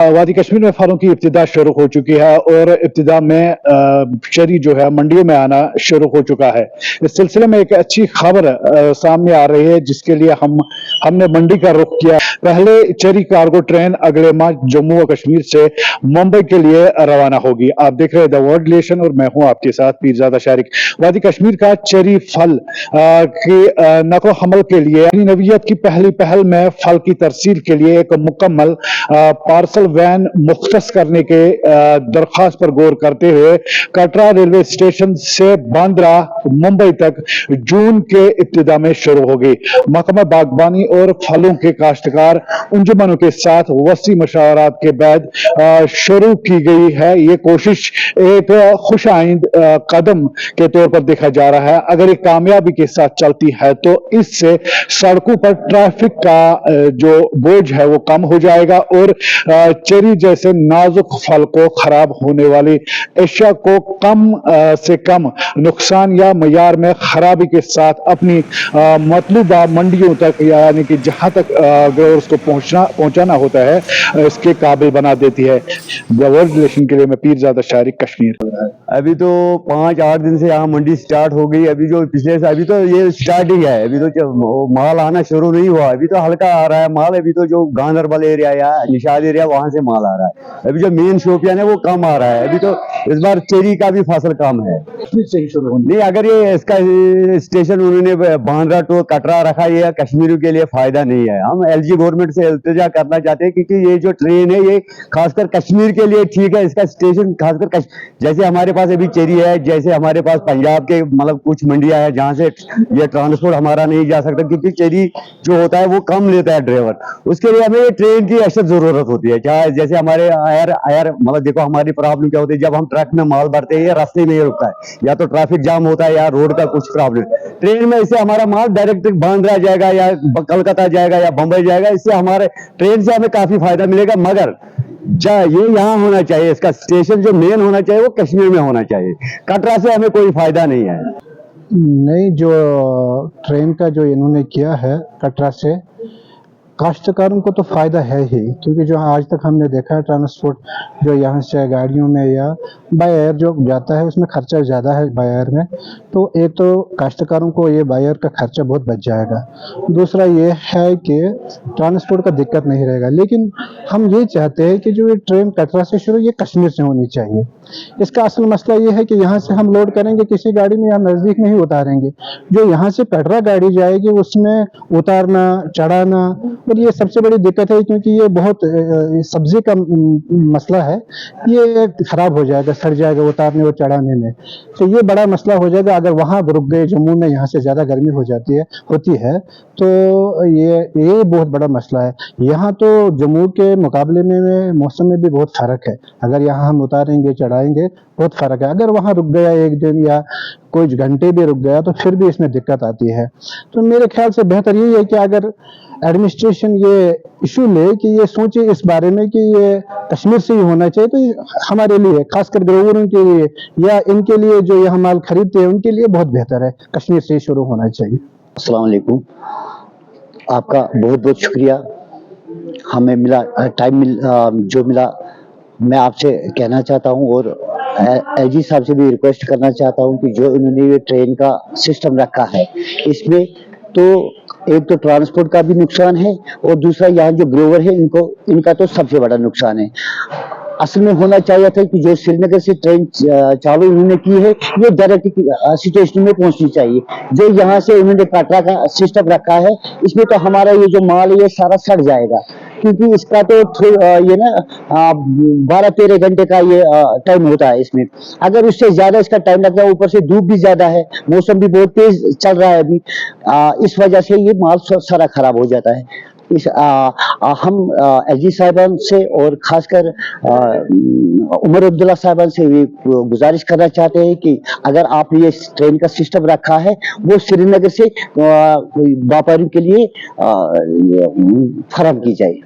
वादी कश्मीर में फलों की इब्तिदा शुरू हो चुकी है और इब्तिदा में चेरी जो है मंडियों में आना शुरू हो चुका है। इस सिलसिले में एक अच्छी खबर सामने आ रही है जिसके लिए हमने मंडी का रुख किया। पहले चेरी कार्गो ट्रेन अगले माह जम्मू व कश्मीर से मुंबई के लिए रवाना होगी। आप देख रहे हैं द वर्ल्ड रिलेशन और मैं हूं आपके साथ पीरजादा शारिक। वादी कश्मीर का चेरी फल की नकल हमल के लिए नवीयत की पहली पहल में फल की तरसील के लिए एक मुकम्मल पार्सल वैन मुख्तस करने के दरख्वास्त पर गौर करते हुए कटरा रेलवे स्टेशन से बांद्रा मुंबई तक जून के इब्तिदा में शुरू होगी। महकमा बागबानी और फलों के काश्तकार अंजुमनों के साथ वसी मशावरात के बाद शुरू की गई है। ये कोशिश एक खुश आइंद कदम के तौर पर देखा जा रहा है। अगर ये कामयाबी के साथ चलती है तो इससे सड़कों पर ट्रैफिक का जो बोझ है वो कम हो जाएगा और चेरी जैसे नाजुक फल को खराब होने वाली एशिया को कम से कम नुकसान या मयार में खराबी के साथ अपनी मतलूबा मंडियों तक यानी कि जहां तक ग्रोवर्स को पहुंचाना होता है इसके काबिल बना देती है। वर्ल्ड रिलेशन के लिए मैं पीरजादा शारिक, कश्मीर। अभी तो 5-8 दिन से यहाँ मंडी स्टार्ट हो गई। अभी जो पिछले से अभी तो ये स्टार्ट ही है, अभी तो माल आना शुरू नहीं हुआ, अभी तो हल्का आ रहा है माल। अभी तो जो गांधरबल एरिया या निशाद एरिया वहां से माल आ रहा है। अभी जो मेन शोपियान है वो कम आ रहा है। अभी तो इस बार चेरी का भी फसल कम है। नहीं, अगर ये इसका स्टेशन उन्होंने बांद्रा टू कटरा रखा, ये कश्मीरियों के लिए फायदा नहीं है। हम एलजी गवर्नमेंट से इल्तिजा करना चाहते हैं क्योंकि ये जो ट्रेन है ये खासकर कश्मीर के लिए ठीक है। इसका स्टेशन खासकर जैसे हमारे पास अभी चेरी है, जैसे हमारे पास पंजाब के मतलब कुछ मंडियां हैं जहां से ये ट्रांसपोर्ट हमारा नहीं जा सकता क्योंकि चेरी जो होता है वो कम लेता है ड्राइवर। उसके लिए हमें ट्रेन की अशद जरूरत होती है। चाहे जैसे हमारे आयर मतलब देखो हमारी प्रॉब्लम क्या होती है, जब हम ट्रक में माल भरते हैं ये रास्ते में ही रुकता है, या तो ट्रैफिक जाम होता है या रोड का कुछ प्रॉब्लम। ट्रेन में इससे हमारा माल डायरेक्ट बांद्रा जाएगा या कलकत्ता जाएगा या बंबई जाएगा, इससे हमारे ट्रेन से हमें काफी फायदा मिलेगा। मगर ये यहाँ होना चाहिए, इसका स्टेशन जो मेन होना चाहिए वो कश्मीर में होना चाहिए। कटरा से हमें कोई फायदा नहीं है। नहीं, जो ट्रेन का जो इन्होंने किया है कटरा से, काश्तकारों को तो फ़ायदा है ही, क्योंकि जो आज तक हमने देखा है ट्रांसपोर्ट जो यहाँ से गाड़ियों में या बाय एयर जो जाता है उसमें खर्चा ज़्यादा है बाय एयर में। तो एक तो काश्तकारों को ये बाय एयर का खर्चा बहुत बच जाएगा। दूसरा ये है कि ट्रांसपोर्ट का दिक्कत नहीं रहेगा। लेकिन हम ये चाहते हैं कि जो ये ट्रेन कटरा से शुरू ये कश्मीर से होनी चाहिए। इसका असल मसला ये है कि यहाँ से हम लोड करेंगे किसी गाड़ी में या नज़दीक में ही उतारेंगे। जो यहाँ से कटरा गाड़ी जाएगी उसमें उतारना चढ़ाना, और ये सबसे बड़ी दिक्कत है क्योंकि ये बहुत सब्जी का मसला है, ये खराब हो जाएगा, सड़ जाएगा उतारने और चढ़ाने में। तो ये बड़ा मसला हो जाएगा। अगर वहाँ रुक गए, जम्मू में यहाँ से ज़्यादा गर्मी हो जाती है होती है तो ये बहुत बड़ा मसला है। यहाँ तो जम्मू के मुकाबले में मौसम में भी बहुत फ़र्क है। अगर यहाँ हम उतारेंगे चढ़ाएंगे बहुत फ़र्क है। अगर वहाँ रुक गया एक दिन या कुछ घंटे भी रुक गया तो फिर भी इसमें दिक्कत आती है। तो मेरे ख्याल से बेहतर यही है कि अगर एडमिनिस्ट्रेशन ये इशू ले कि ये सोचे इस बारे में कि ये कश्मीर से ही होना चाहिए, तो हमारे लिए खासकर ग्रोवरों के लिए या इनके लिए जो ये माल खरीदते हैं उनके लिए बहुत बेहतर है, कश्मीर से ही शुरू होना चाहिए। अस्सलाम वालेकुम, आपका बहुत बहुत शुक्रिया। हमें मिला टाइम जो मिला, मैं आपसे कहना चाहता हूँ और एलजी साहब से भी रिक्वेस्ट करना चाहता हूँ कि जो इन्होंने ये ट्रेन का सिस्टम रखा है इसमें तो एक तो ट्रांसपोर्ट का भी नुकसान है और दूसरा यहाँ जो ग्रोवर है इनका तो सबसे बड़ा नुकसान है। असल में होना चाहिए था कि जो श्रीनगर से ट्रेन चालू उन्होंने की है ये डायरेक्ट स्टेशन में पहुंचनी चाहिए। जो यहाँ से उन्होंने कटरा का सिस्टम रखा है इसमें तो हमारा ये जो माल है ये सारा सड़ जाएगा, क्योंकि इसका तो ये ना 12-13 घंटे का ये टाइम होता है इसमें। अगर उससे ज्यादा इसका टाइम लगता है, ऊपर से धूप भी ज्यादा है, मौसम भी बहुत तेज चल रहा है अभी, इस वजह से ये माल सारा खराब हो जाता है। हम एलजी साहिबान से और खासकर उमर अब्दुल्ला साहिबान से भी गुजारिश करना चाहते हैं कि अगर आपने ये ट्रेन का सिस्टम रखा है वो श्रीनगर से व्यापारियों के लिए फराहम की जाए।